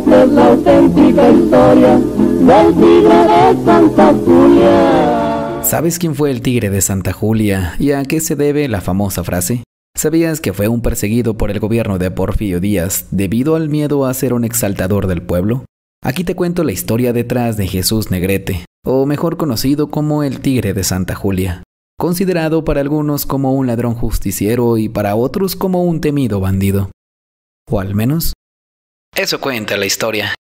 Esta es la auténtica historia del tigre de Santa Julia. ¿Sabes quién fue el tigre de Santa Julia y a qué se debe la famosa frase? ¿Sabías que fue un perseguido por el gobierno de Porfirio Díaz debido al miedo a ser un exaltador del pueblo? Aquí te cuento la historia detrás de Jesús Negrete, o mejor conocido como el tigre de Santa Julia, considerado para algunos como un ladrón justiciero y para otros como un temido bandido. O al menos, eso cuenta la historia.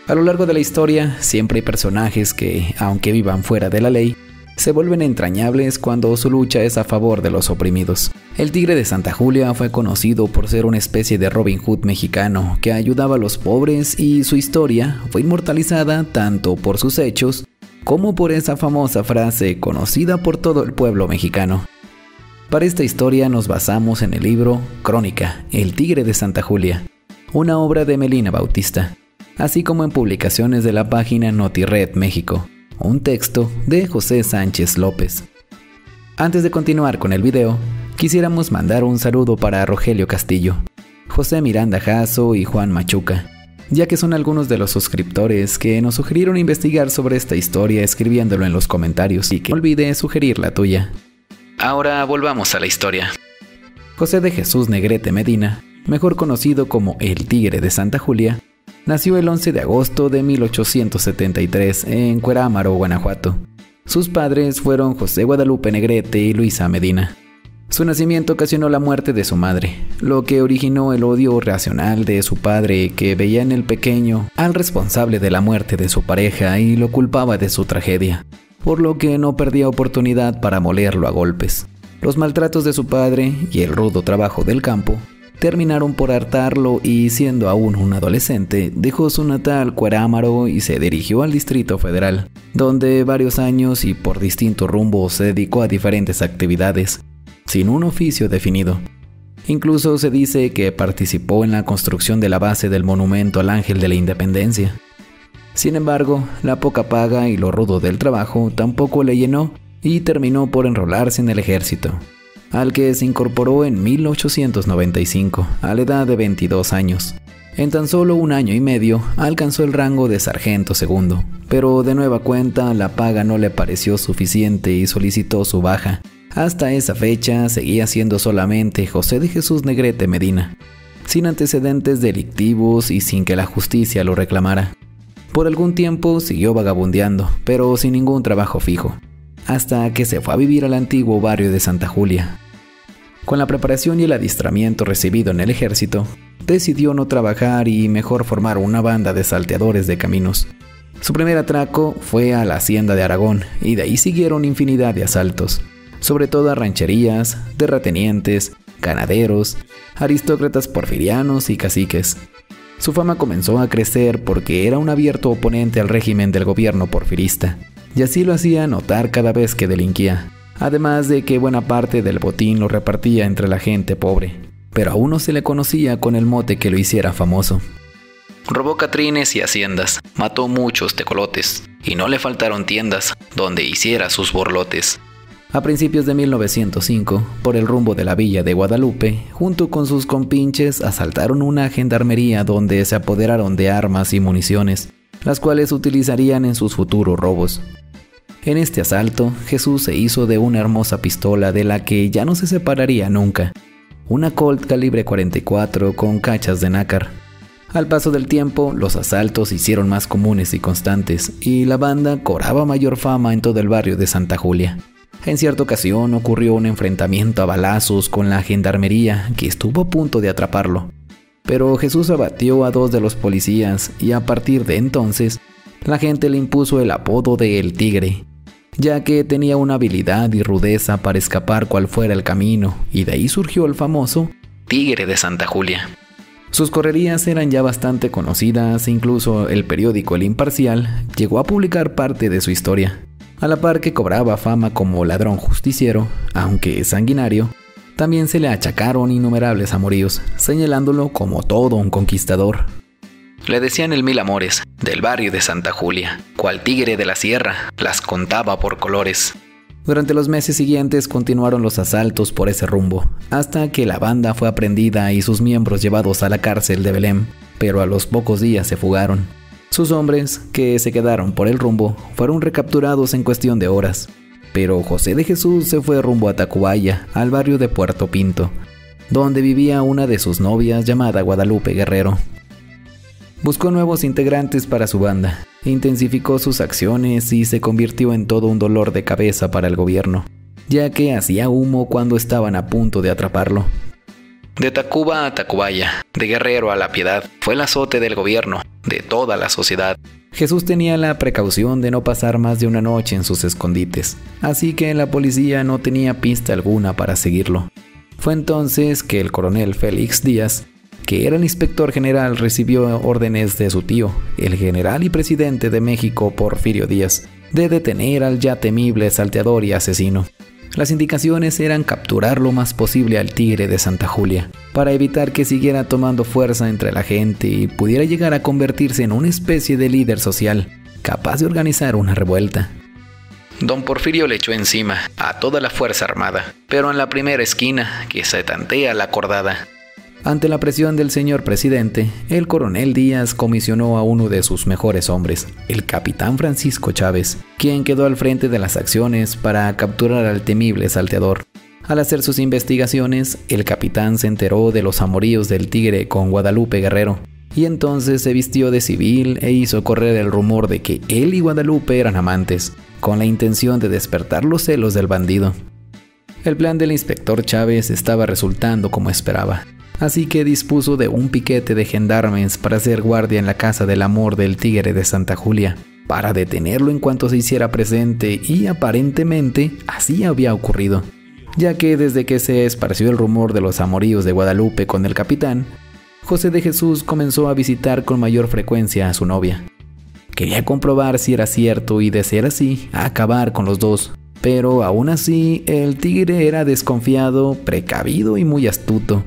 A lo largo de la historia, siempre hay personajes que, aunque vivan fuera de la ley, se vuelven entrañables cuando su lucha es a favor de los oprimidos. El tigre de Santa Julia fue conocido por ser una especie de Robin Hood mexicano que ayudaba a los pobres, y su historia fue inmortalizada tanto por sus hechos como por esa famosa frase conocida por todo el pueblo mexicano. Para esta historia nos basamos en el libro Crónica, El tigre de Santa Julia, una obra de Melina Bautista, así como en publicaciones de la página NotiRed México, un texto de José Sánchez López. Antes de continuar con el video, quisiéramos mandar un saludo para Rogelio Castillo, José Miranda Jasso y Juan Machuca, ya que son algunos de los suscriptores que nos sugirieron investigar sobre esta historia escribiéndolo en los comentarios, y que no olvides sugerir la tuya. Ahora volvamos a la historia. José de Jesús Negrete Medina, mejor conocido como el Tigre de Santa Julia, nació el 11 de agosto de 1873 en Cuerámaro, Guanajuato. Sus padres fueron José Guadalupe Negrete y Luisa Medina. Su nacimiento ocasionó la muerte de su madre, lo que originó el odio racional de su padre, que veía en el pequeño al responsable de la muerte de su pareja y lo culpaba de su tragedia, por lo que no perdía oportunidad para molerlo a golpes. Los maltratos de su padre y el rudo trabajo del campo terminaron por hartarlo, y siendo aún un adolescente, dejó su natal Cuerámaro y se dirigió al Distrito Federal, donde varios años y por distintos rumbos se dedicó a diferentes actividades, sin un oficio definido. Incluso se dice que participó en la construcción de la base del monumento al Ángel de la Independencia. Sin embargo, la poca paga y lo rudo del trabajo tampoco le llenó, y terminó por enrolarse en el ejército, al que se incorporó en 1895, a la edad de 22 años. En tan solo un año y medio alcanzó el rango de sargento segundo, pero de nueva cuenta la paga no le pareció suficiente y solicitó su baja. Hasta esa fecha seguía siendo solamente José de Jesús Negrete Medina, sin antecedentes delictivos y sin que la justicia lo reclamara. Por algún tiempo siguió vagabundeando, pero sin ningún trabajo fijo, hasta que se fue a vivir al antiguo barrio de Santa Julia. Con la preparación y el adiestramiento recibido en el ejército, decidió no trabajar y mejor formar una banda de salteadores de caminos. Su primer atraco fue a la hacienda de Aragón, y de ahí siguieron infinidad de asaltos, sobre todo a rancherías, terratenientes, ganaderos, aristócratas porfirianos y caciques. Su fama comenzó a crecer porque era un abierto oponente al régimen del gobierno porfirista, y así lo hacía notar cada vez que delinquía. Además de que buena parte del botín lo repartía entre la gente pobre, pero aún no se le conocía con el mote que lo hiciera famoso. Robó catrines y haciendas, mató muchos tecolotes, y no le faltaron tiendas donde hiciera sus borlotes. A principios de 1905, por el rumbo de la villa de Guadalupe, junto con sus compinches asaltaron una gendarmería donde se apoderaron de armas y municiones, las cuales utilizarían en sus futuros robos. En este asalto, Jesús se hizo de una hermosa pistola de la que ya no se separaría nunca, una Colt calibre 44 con cachas de nácar. Al paso del tiempo, los asaltos se hicieron más comunes y constantes, y la banda cobraba mayor fama en todo el barrio de Santa Julia. En cierta ocasión ocurrió un enfrentamiento a balazos con la gendarmería, que estuvo a punto de atraparlo. Pero Jesús abatió a 2 de los policías, y a partir de entonces, la gente le impuso el apodo de El Tigre, ya que tenía una habilidad y rudeza para escapar cual fuera el camino, y de ahí surgió el famoso Tigre de Santa Julia. Sus correrías eran ya bastante conocidas, e incluso el periódico El Imparcial llegó a publicar parte de su historia. A la par que cobraba fama como ladrón justiciero, aunque sanguinario, también se le achacaron innumerables amoríos, señalándolo como todo un conquistador. Le decían el Mil Amores, del barrio de Santa Julia, cual tigre de la sierra, las contaba por colores. Durante los meses siguientes continuaron los asaltos por ese rumbo, hasta que la banda fue aprehendida y sus miembros llevados a la cárcel de Belém, pero a los pocos días se fugaron. Sus hombres, que se quedaron por el rumbo, fueron recapturados en cuestión de horas, pero José de Jesús se fue rumbo a Tacubaya, al barrio de Puerto Pinto, donde vivía una de sus novias llamada Guadalupe Guerrero. Buscó nuevos integrantes para su banda, intensificó sus acciones y se convirtió en todo un dolor de cabeza para el gobierno, ya que hacía humo cuando estaban a punto de atraparlo. De Tacuba a Tacubaya, de Guerrero a La Piedad, fue el azote del gobierno, de toda la sociedad. Jesús tenía la precaución de no pasar más de una noche en sus escondites, así que la policía no tenía pista alguna para seguirlo. Fue entonces que el coronel Félix Díaz, que era el inspector general, recibió órdenes de su tío, el general y presidente de México Porfirio Díaz, de detener al ya temible salteador y asesino. Las indicaciones eran capturar lo más posible al Tigre de Santa Julia, para evitar que siguiera tomando fuerza entre la gente y pudiera llegar a convertirse en una especie de líder social, capaz de organizar una revuelta. Don Porfirio le echó encima a toda la fuerza armada, pero en la primera esquina, que se tantea la acordada. Ante la presión del señor presidente, el coronel Díaz comisionó a uno de sus mejores hombres, el capitán Francisco Chávez, quien quedó al frente de las acciones para capturar al temible salteador. Al hacer sus investigaciones, el capitán se enteró de los amoríos del Tigre con Guadalupe Guerrero, y entonces se vistió de civil e hizo correr el rumor de que él y Guadalupe eran amantes, con la intención de despertar los celos del bandido. El plan del inspector Chávez estaba resultando como esperaba. Así que dispuso de un piquete de gendarmes para hacer guardia en la casa del amor del Tigre de Santa Julia, para detenerlo en cuanto se hiciera presente, y aparentemente así había ocurrido, ya que desde que se esparció el rumor de los amoríos de Guadalupe con el capitán, José de Jesús comenzó a visitar con mayor frecuencia a su novia. Quería comprobar si era cierto y, de ser así, acabar con los dos, pero aún así el Tigre era desconfiado, precavido y muy astuto,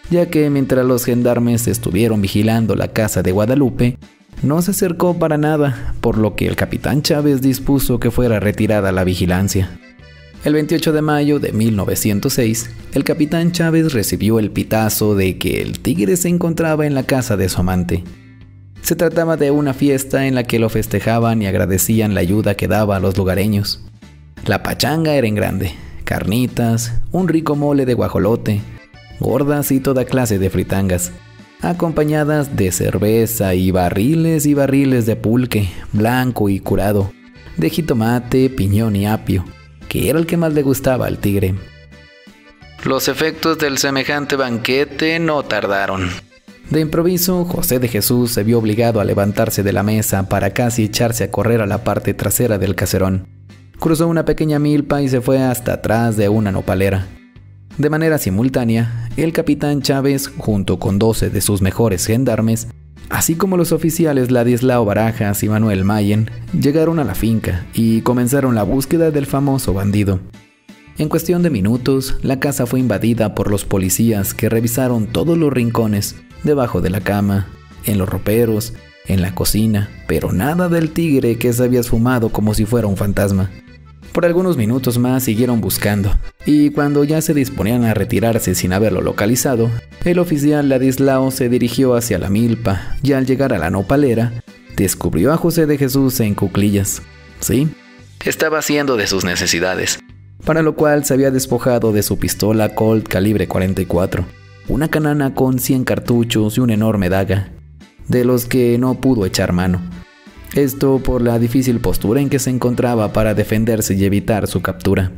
ya que mientras los gendarmes estuvieron vigilando la casa de Guadalupe, no se acercó para nada, por lo que el capitán Chávez dispuso que fuera retirada la vigilancia. El 28 de mayo de 1906, el capitán Chávez recibió el pitazo de que el Tigre se encontraba en la casa de su amante. Se trataba de una fiesta en la que lo festejaban y agradecían la ayuda que daba a los lugareños. La pachanga era en grande, carnitas, un rico mole de guajolote, gordas y toda clase de fritangas, acompañadas de cerveza y barriles de pulque, blanco y curado, de jitomate, piñón y apio, que era el que más le gustaba al Tigre. Los efectos del semejante banquete no tardaron. De improviso, José de Jesús se vio obligado a levantarse de la mesa para casi echarse a correr a la parte trasera del caserón. Cruzó una pequeña milpa y se fue hasta atrás de una nopalera. De manera simultánea, el capitán Chávez, junto con 12 de sus mejores gendarmes, así como los oficiales Ladislao Barajas y Manuel Mayen, llegaron a la finca y comenzaron la búsqueda del famoso bandido. En cuestión de minutos, la casa fue invadida por los policías, que revisaron todos los rincones, debajo de la cama, en los roperos, en la cocina, pero nada del Tigre, que se había esfumado como si fuera un fantasma. Por algunos minutos más siguieron buscando, y cuando ya se disponían a retirarse sin haberlo localizado, el oficial Ladislao se dirigió hacia la milpa, y al llegar a la nopalera, descubrió a José de Jesús en cuclillas. Sí, estaba haciendo de sus necesidades, para lo cual se había despojado de su pistola Colt calibre 44, una canana con 100 cartuchos y una enorme daga, de los que no pudo echar mano. Esto por la difícil postura en que se encontraba para defenderse y evitar su captura.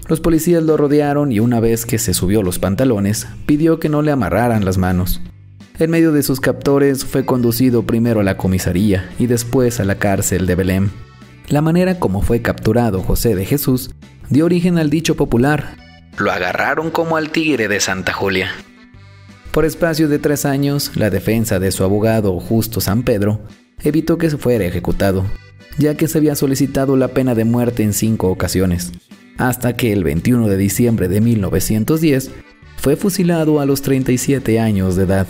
Los policías lo rodearon y una vez que se subió los pantalones, pidió que no le amarraran las manos. En medio de sus captores fue conducido primero a la comisaría y después a la cárcel de Belém. La manera como fue capturado José de Jesús dio origen al dicho popular: lo agarraron como al Tigre de Santa Julia. Por espacio de 3 años, la defensa de su abogado Justo San Pedro evitó que se fuera ejecutado, ya que se había solicitado la pena de muerte en 5 ocasiones, hasta que el 21 de diciembre de 1910 fue fusilado a los 37 años de edad.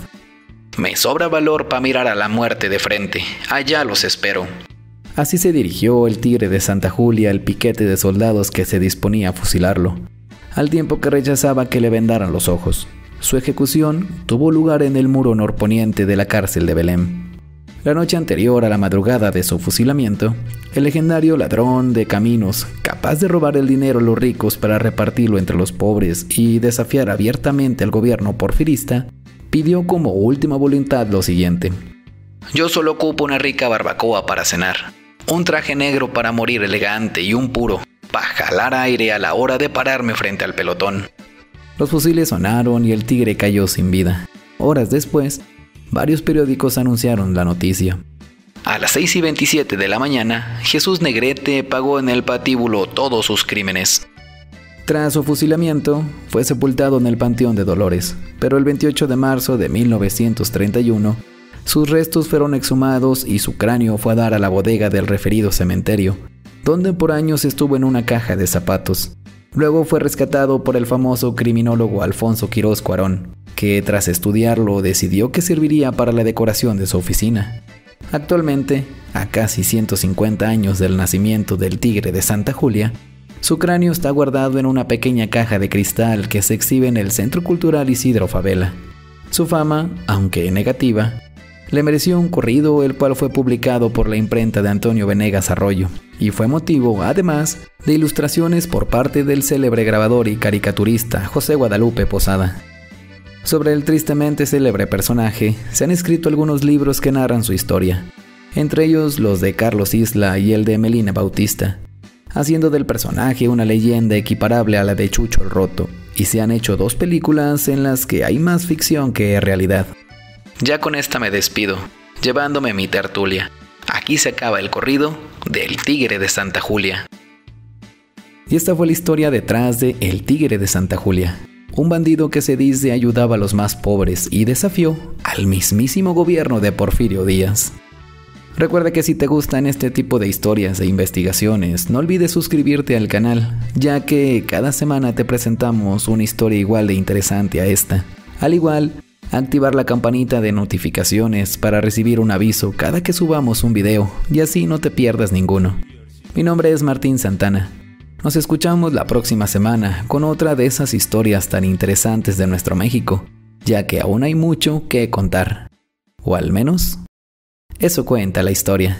Me sobra valor para mirar a la muerte de frente, allá los espero. Así se dirigió el Tigre de Santa Julia al piquete de soldados que se disponía a fusilarlo, al tiempo que rechazaba que le vendaran los ojos. Su ejecución tuvo lugar en el muro norponiente de la cárcel de Belém. La noche anterior a la madrugada de su fusilamiento, el legendario ladrón de caminos, capaz de robar el dinero a los ricos para repartirlo entre los pobres y desafiar abiertamente al gobierno porfirista, pidió como última voluntad lo siguiente: «Yo solo ocupo una rica barbacoa para cenar, un traje negro para morir elegante y un puro para jalar aire a la hora de pararme frente al pelotón». Los fusiles sonaron y el tigre cayó sin vida. Horas después, varios periódicos anunciaron la noticia. A las 6:27 de la mañana, Jesús Negrete pagó en el patíbulo todos sus crímenes. Tras su fusilamiento, fue sepultado en el Panteón de Dolores, pero el 28 de marzo de 1931, sus restos fueron exhumados y su cráneo fue a dar a la bodega del referido cementerio, donde por años estuvo en una caja de zapatos. Luego fue rescatado por el famoso criminólogo Alfonso Quirós Cuarón, que tras estudiarlo decidió que serviría para la decoración de su oficina. Actualmente, a casi 150 años del nacimiento del Tigre de Santa Julia, su cráneo está guardado en una pequeña caja de cristal que se exhibe en el Centro Cultural Isidro Fabela. Su fama, aunque negativa, le mereció un corrido el cual fue publicado por la imprenta de Antonio Venegas Arroyo y fue motivo, además, de ilustraciones por parte del célebre grabador y caricaturista José Guadalupe Posada. Sobre el tristemente célebre personaje se han escrito algunos libros que narran su historia, entre ellos los de Carlos Isla y el de Melina Bautista, haciendo del personaje una leyenda equiparable a la de Chucho el Roto, y se han hecho 2 películas en las que hay más ficción que realidad. Ya con esta me despido, llevándome mi tertulia. Aquí se acaba el corrido del Tigre de Santa Julia. Y esta fue la historia detrás de El Tigre de Santa Julia, un bandido que se dice ayudaba a los más pobres y desafió al mismísimo gobierno de Porfirio Díaz. Recuerda que si te gustan este tipo de historias e investigaciones, no olvides suscribirte al canal, ya que cada semana te presentamos una historia igual de interesante a esta. Al igual, activar la campanita de notificaciones para recibir un aviso cada que subamos un video y así no te pierdas ninguno. Mi nombre es Martín Santana. Nos escuchamos la próxima semana con otra de esas historias tan interesantes de nuestro México, ya que aún hay mucho que contar. O al menos, eso cuenta la historia.